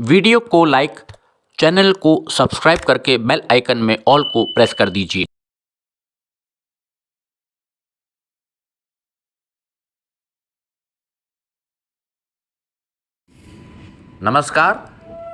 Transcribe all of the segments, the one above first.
Video को like, channel को subscribe करके बेल आइकन में ऑल को प्रेस कर दीजिए। नमस्कार,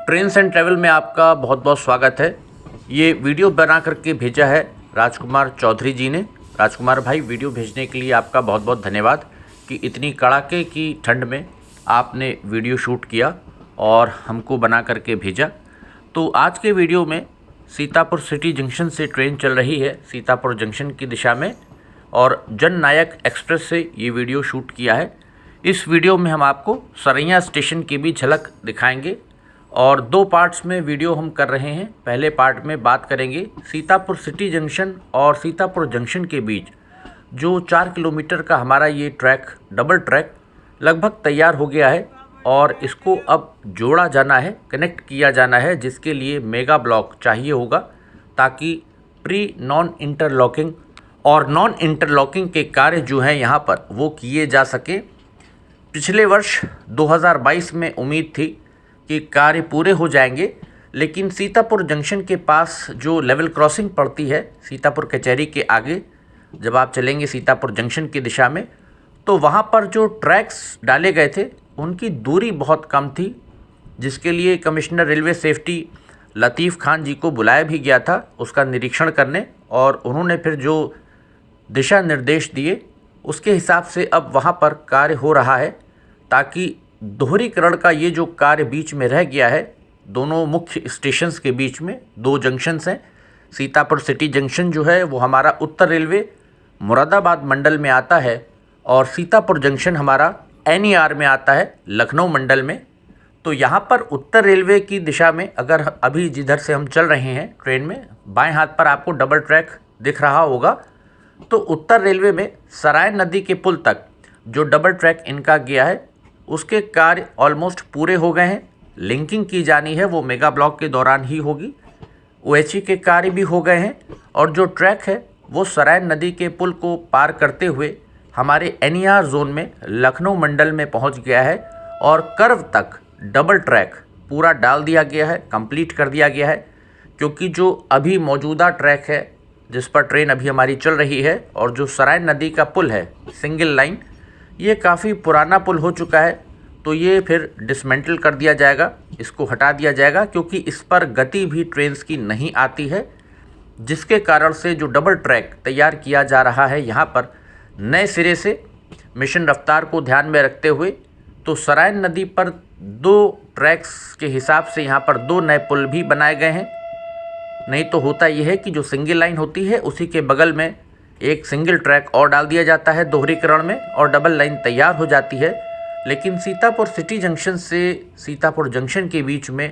ट्रेन्स एंड ट्रैवल में आपका बहुत बहुत स्वागत है। ये वीडियो बना करके भेजा है राजकुमार चौधरी जी ने। राजकुमार भाई, वीडियो भेजने के लिए आपका बहुत बहुत धन्यवाद कि इतनी कड़ाके की ठंड में आपने वीडियो शूट किया और हमको बना करके भेजा। तो आज के वीडियो में सीतापुर सिटी जंक्शन से ट्रेन चल रही है सीतापुर जंक्शन की दिशा में और जननायक एक्सप्रेस से ये वीडियो शूट किया है। इस वीडियो में हम आपको सरैया स्टेशन की भी झलक दिखाएंगे और दो पार्ट्स में वीडियो हम कर रहे हैं। पहले पार्ट में बात करेंगे सीतापुर सिटी जंक्शन और सीतापुर जंक्शन के बीच जो 4 किलोमीटर का हमारा ये ट्रैक, डबल ट्रैक लगभग तैयार हो गया है और इसको अब जोड़ा जाना है, कनेक्ट किया जाना है, जिसके लिए मेगा ब्लॉक चाहिए होगा ताकि प्री नॉन इंटरलॉकिंग और नॉन इंटरलॉकिंग के कार्य जो हैं यहाँ पर वो किए जा सकें। पिछले वर्ष 2022 में उम्मीद थी कि कार्य पूरे हो जाएंगे, लेकिन सीतापुर जंक्शन के पास जो लेवल क्रॉसिंग पड़ती है सीतापुर कचहरी के आगे, जब आप चलेंगे सीतापुर जंक्शन की दिशा में, तो वहाँ पर जो ट्रैक्स डाले गए थे उनकी दूरी बहुत कम थी, जिसके लिए कमिश्नर रेलवे सेफ्टी लतीफ़ खान जी को बुलाया भी गया था उसका निरीक्षण करने, और उन्होंने फिर जो दिशा निर्देश दिए उसके हिसाब से अब वहाँ पर कार्य हो रहा है ताकि दोहरीकरण का ये जो कार्य बीच में रह गया है, दोनों मुख्य स्टेशंस के बीच में दो जंक्शंस हैं। सीतापुर सिटी जंक्शन जो है वो हमारा उत्तर रेलवे मुरादाबाद मंडल में आता है और सीतापुर जंक्शन हमारा NER में आता है, लखनऊ मंडल में। तो यहाँ पर उत्तर रेलवे की दिशा में अगर अभी जिधर से हम चल रहे हैं ट्रेन में, बाएं हाथ पर आपको डबल ट्रैक दिख रहा होगा। तो उत्तर रेलवे में सराय नदी के पुल तक जो डबल ट्रैक इनका गया है उसके कार्य ऑलमोस्ट पूरे हो गए हैं। लिंकिंग की जानी है वो मेगा ब्लॉक के दौरान ही होगी। OHE के कार्य भी हो गए हैं और जो ट्रैक है वो सराय नदी के पुल को पार करते हुए हमारे NER जोन में लखनऊ मंडल में पहुंच गया है और कर्व तक डबल ट्रैक पूरा डाल दिया गया है, कंप्लीट कर दिया गया है। क्योंकि जो अभी मौजूदा ट्रैक है जिस पर ट्रेन अभी हमारी चल रही है और जो सराय नदी का पुल है सिंगल लाइन, ये काफ़ी पुराना पुल हो चुका है, तो ये फिर डिसमेंटल कर दिया जाएगा, इसको हटा दिया जाएगा, क्योंकि इस पर गति भी ट्रेन्स की नहीं आती है, जिसके कारण से जो डबल ट्रैक तैयार किया जा रहा है यहाँ पर नए सिरे से मिशन रफ्तार को ध्यान में रखते हुए, तो सराय नदी पर 2 ट्रैक्स के हिसाब से यहाँ पर 2 नए पुल भी बनाए गए हैं। नहीं तो होता यह है कि जो सिंगल लाइन होती है उसी के बगल में एक सिंगल ट्रैक और डाल दिया जाता है दोहरीकरण में और डबल लाइन तैयार हो जाती है। लेकिन सीतापुर सिटी जंक्शन से सीतापुर जंक्शन के बीच में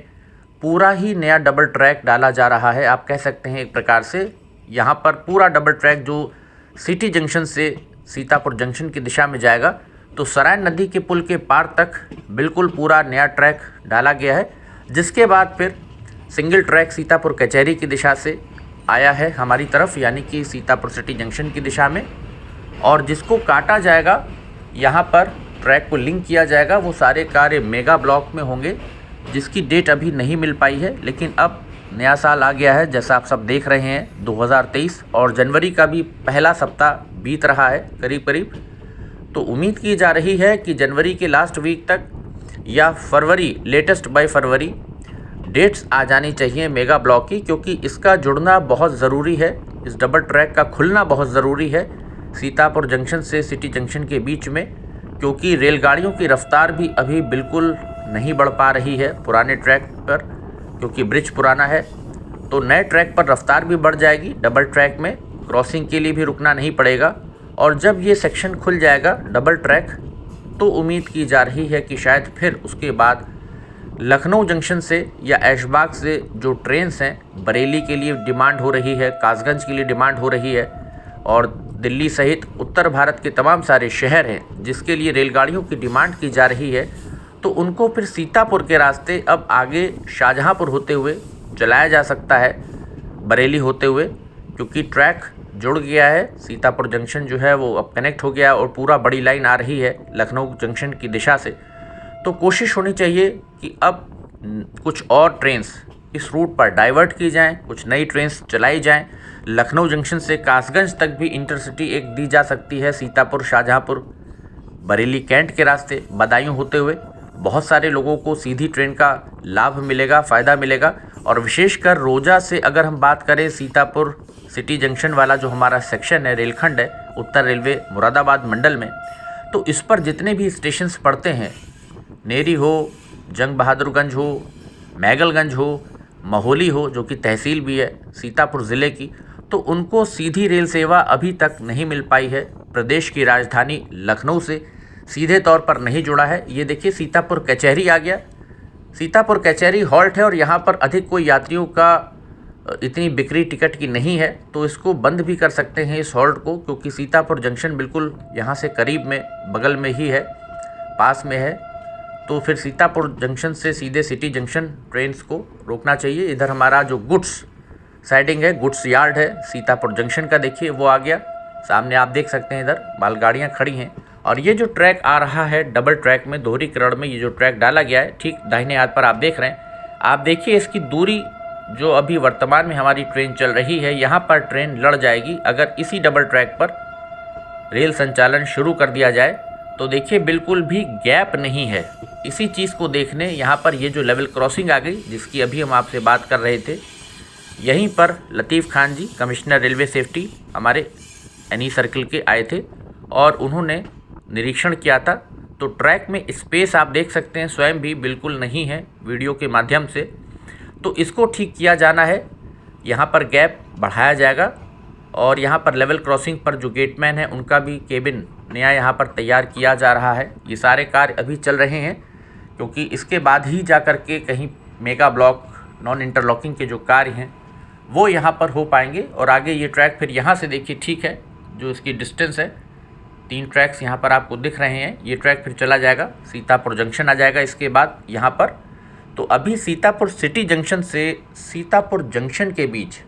पूरा ही नया डबल ट्रैक डाला जा रहा है, आप कह सकते हैं एक प्रकार से। यहाँ पर पूरा डबल ट्रैक जो सिटी जंक्शन से सीतापुर जंक्शन की दिशा में जाएगा, तो सराय नदी के पुल के पार तक बिल्कुल पूरा नया ट्रैक डाला गया है, जिसके बाद फिर सिंगल ट्रैक सीतापुर कचहरी की दिशा से आया है हमारी तरफ, यानी कि सीतापुर सिटी जंक्शन की दिशा में, और जिसको काटा जाएगा, यहाँ पर ट्रैक को लिंक किया जाएगा। वो सारे कार्य मेगा ब्लॉक में होंगे, जिसकी डेट अभी नहीं मिल पाई है, लेकिन अब नया साल आ गया है जैसा आप सब देख रहे हैं 2023, और जनवरी का भी पहला सप्ताह बीत रहा है करीब करीब। तो उम्मीद की जा रही है कि जनवरी के लास्ट वीक तक या फरवरी, लेटेस्ट बाय फरवरी डेट्स आ जानी चाहिए मेगा ब्लॉक की, क्योंकि इसका जुड़ना बहुत ज़रूरी है, इस डबल ट्रैक का खुलना बहुत ज़रूरी है सीतापुर जंक्शन से सिटी जंक्शन के बीच में, क्योंकि रेलगाड़ियों की रफ्तार भी अभी बिल्कुल नहीं बढ़ पा रही है पुराने ट्रैक पर, क्योंकि ब्रिज पुराना है। तो नए ट्रैक पर रफ्तार भी बढ़ जाएगी, डबल ट्रैक में क्रॉसिंग के लिए भी रुकना नहीं पड़ेगा, और जब ये सेक्शन खुल जाएगा डबल ट्रैक, तो उम्मीद की जा रही है कि शायद फिर उसके बाद लखनऊ जंक्शन से या ऐशबाग से जो ट्रेन्स हैं, बरेली के लिए डिमांड हो रही है, कासगंज के लिए डिमांड हो रही है, और दिल्ली सहित उत्तर भारत के तमाम सारे शहर हैं जिसके लिए रेलगाड़ियों की डिमांड की जा रही है, तो उनको फिर सीतापुर के रास्ते अब आगे शाहजहाँपुर होते हुए चलाया जा सकता है, बरेली होते हुए, क्योंकि ट्रैक जुड़ गया है। सीतापुर जंक्शन जो है वो अब कनेक्ट हो गया और पूरा बड़ी लाइन आ रही है लखनऊ जंक्शन की दिशा से। तो कोशिश होनी चाहिए कि अब कुछ और ट्रेन्स इस रूट पर डाइवर्ट की जाएं, कुछ नई ट्रेन्स चलाई जाएं। लखनऊ जंक्शन से कासगंज तक भी इंटरसिटी एक दी जा सकती है, सीतापुर, शाहजहांपुर, बरेली, कैंट के रास्ते बदायूं होते हुए। बहुत सारे लोगों को सीधी ट्रेन का लाभ मिलेगा, फ़ायदा मिलेगा। और विशेषकर रोजा से अगर हम बात करें, सीतापुर सिटी जंक्शन वाला जो हमारा सेक्शन है, रेलखंड है, उत्तर रेलवे मुरादाबाद मंडल में, तो इस पर जितने भी स्टेशंस पड़ते हैं, नेरी हो, जंग बहादुरगंज हो, मैगलगंज हो, महोली हो, जो कि तहसील भी है सीतापुर ज़िले की, तो उनको सीधी रेल सेवा अभी तक नहीं मिल पाई है। प्रदेश की राजधानी लखनऊ से सीधे तौर पर नहीं जुड़ा है। ये देखिए, सीतापुर कचहरी आ गया। सीतापुर कचहरी हॉल्ट है और यहाँ पर अधिक कोई यात्रियों का इतनी बिक्री टिकट की नहीं है, तो इसको बंद भी कर सकते हैं इस हॉल्ट को, क्योंकि सीतापुर जंक्शन बिल्कुल यहाँ से करीब में, बगल में ही है, पास में है। तो फिर सीतापुर जंक्शन से सीधे सिटी जंक्शन ट्रेन्स को रोकना चाहिए। इधर हमारा जो गुड्स साइडिंग है, गुड्स यार्ड है सीतापुर जंक्शन का, देखिए वो आ गया सामने, आप देख सकते हैं इधर मालगाड़ियाँ खड़ी हैं। और ये जो ट्रैक आ रहा है डबल ट्रैक में, दोहरीकरण में ये जो ट्रैक डाला गया है, ठीक दाहिने हाथ पर आप देख रहे हैं। आप देखिए इसकी दूरी जो अभी वर्तमान में हमारी ट्रेन चल रही है, यहाँ पर ट्रेन लड़ जाएगी अगर इसी डबल ट्रैक पर रेल संचालन शुरू कर दिया जाए। तो देखिए बिल्कुल भी गैप नहीं है। इसी चीज़ को देखने यहाँ पर ये जो लेवल क्रॉसिंग आ गई, जिसकी अभी हम आपसे बात कर रहे थे, यहीं पर लतीफ़ खान जी, कमिश्नर रेलवे सेफ्टी, हमारे एनी सर्किल के आए थे और उन्होंने निरीक्षण किया था। तो ट्रैक में स्पेस आप देख सकते हैं स्वयं भी बिल्कुल नहीं है वीडियो के माध्यम से, तो इसको ठीक किया जाना है। यहाँ पर गैप बढ़ाया जाएगा और यहाँ पर लेवल क्रॉसिंग पर जो गेटमैन है उनका भी केबिन नया यहाँ पर तैयार किया जा रहा है। ये सारे कार्य अभी चल रहे हैं, क्योंकि इसके बाद ही जा कर के कहीं मेगा ब्लॉक नॉन इंटरलॉकिंग के जो कार्य हैं वो यहाँ पर हो पाएंगे। और आगे ये ट्रैक फिर यहाँ से देखिए, ठीक है, जो इसकी डिस्टेंस है, 3 ट्रैक्स यहाँ पर आपको दिख रहे हैं। ये ट्रैक फिर चला जाएगा, सीतापुर जंक्शन आ जाएगा इसके बाद यहाँ पर। तो अभी सीतापुर सिटी जंक्शन से सीतापुर जंक्शन के बीच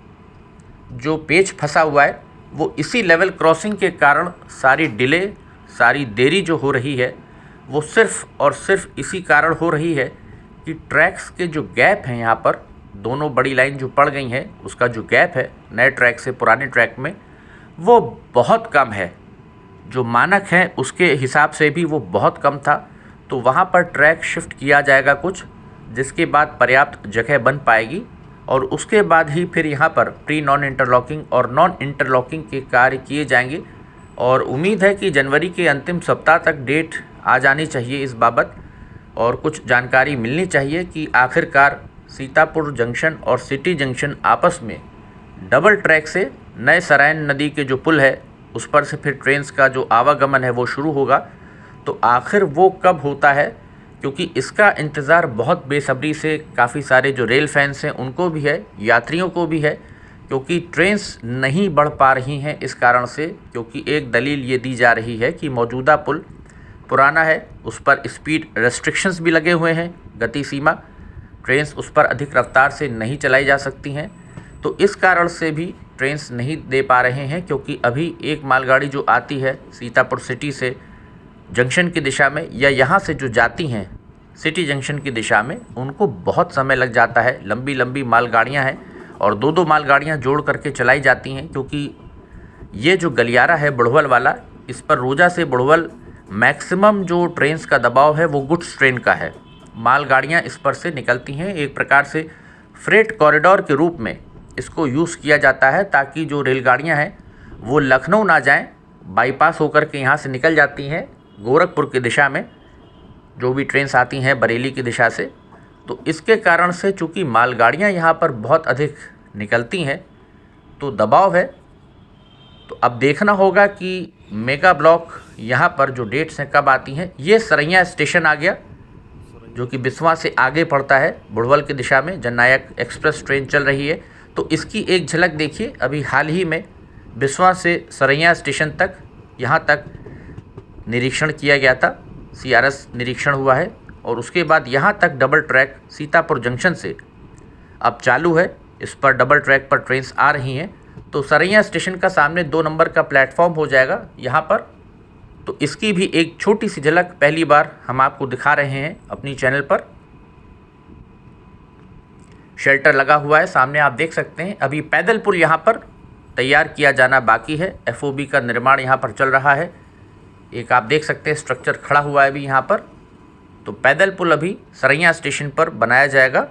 जो पेच फंसा हुआ है, वो इसी लेवल क्रॉसिंग के कारण सारी डिले, सारी देरी जो हो रही है, वो सिर्फ़ और सिर्फ इसी कारण हो रही है कि ट्रैक्स के जो गैप हैं यहाँ पर, दोनों बड़ी लाइन जो पड़ गई हैं, उसका जो गैप है नए ट्रैक से पुराने ट्रैक में, वो बहुत कम है। जो मानक है उसके हिसाब से भी वो बहुत कम था। तो वहाँ पर ट्रैक शिफ्ट किया जाएगा कुछ, जिसके बाद पर्याप्त जगह बन पाएगी और उसके बाद ही फिर यहाँ पर प्री नॉन इंटरलॉकिंग और नॉन इंटरलॉकिंग के कार्य किए जाएंगे। और उम्मीद है कि जनवरी के अंतिम सप्ताह तक डेट आ जानी चाहिए इस बाबत, और कुछ जानकारी मिलनी चाहिए कि आखिरकार सीतापुर जंक्शन और सिटी जंक्शन आपस में डबल ट्रैक से नए सरायन नदी के जो पुल है उस पर से फिर ट्रेन्स का जो आवागमन है वो शुरू होगा। तो आखिर वो कब होता है, क्योंकि इसका इंतज़ार बहुत बेसब्री से काफ़ी सारे जो रेल फैंस हैं उनको भी है, यात्रियों को भी है, क्योंकि ट्रेन्स नहीं बढ़ पा रही हैं इस कारण से। क्योंकि एक दलील ये दी जा रही है कि मौजूदा पुल पुराना है, उस पर स्पीड रेस्ट्रिक्शंस भी लगे हुए हैं, गति सीमा, ट्रेन्स उस पर अधिक रफ्तार से नहीं चलाई जा सकती हैं। तो इस कारण से भी ट्रेन्स नहीं दे पा रहे हैं, क्योंकि अभी एक मालगाड़ी जो आती है सीतापुर सिटी से जंक्शन की दिशा में, या यहाँ से जो जाती हैं सिटी जंक्शन की दिशा में, उनको बहुत समय लग जाता है। लंबी लंबी मालगाड़ियाँ हैं और 2-2 मालगाड़ियाँ जोड़ करके चलाई जाती हैं, क्योंकि ये जो गलियारा है बुढ़वल वाला, इस पर रोजा से बुढ़वल मैक्सिमम जो ट्रेन्स का दबाव है वो गुड्स ट्रेन का है। मालगाड़ियाँ इस पर से निकलती हैं, एक प्रकार से फ्रेट कॉरिडोर के रूप में इसको यूज़ किया जाता है, ताकि जो रेलगाड़ियाँ हैं वो लखनऊ ना जाएं, बाईपास होकर के यहाँ से निकल जाती हैं गोरखपुर की दिशा में, जो भी ट्रेन्स आती हैं बरेली की दिशा से। तो इसके कारण से चूँकि मालगाड़ियाँ यहाँ पर बहुत अधिक निकलती हैं, तो दबाव है। तो अब देखना होगा कि मेगा ब्लॉक यहाँ पर जो डेट्स हैं कब आती हैं। ये सरैया स्टेशन आ गया, जो कि बिस्वा से आगे पड़ता है, बुढ़वल की दिशा में जननायक एक्सप्रेस ट्रेन चल रही है। तो इसकी एक झलक देखिए, अभी हाल ही में बिस्वा से सरैया स्टेशन तक, यहाँ तक निरीक्षण किया गया था, CRS निरीक्षण हुआ है, और उसके बाद यहाँ तक डबल ट्रैक सीतापुर जंक्शन से अब चालू है। इस पर डबल ट्रैक पर ट्रेन्स आ रही हैं। तो सरैया स्टेशन का सामने 2 नंबर का प्लेटफॉर्म हो जाएगा यहाँ पर। तो इसकी भी एक छोटी सी झलक पहली बार हम आपको दिखा रहे हैं अपनी चैनल पर। शेल्टर लगा हुआ है। सामने आप देख सकते हैं अभी पैदल पुल यहाँ पर तैयार किया जाना बाकी है। एफओबी का निर्माण यहाँ पर चल रहा है। एक आप देख सकते हैं स्ट्रक्चर खड़ा हुआ है अभी यहाँ पर। तो पैदल पुल अभी सरैया स्टेशन पर बनाया जाएगा।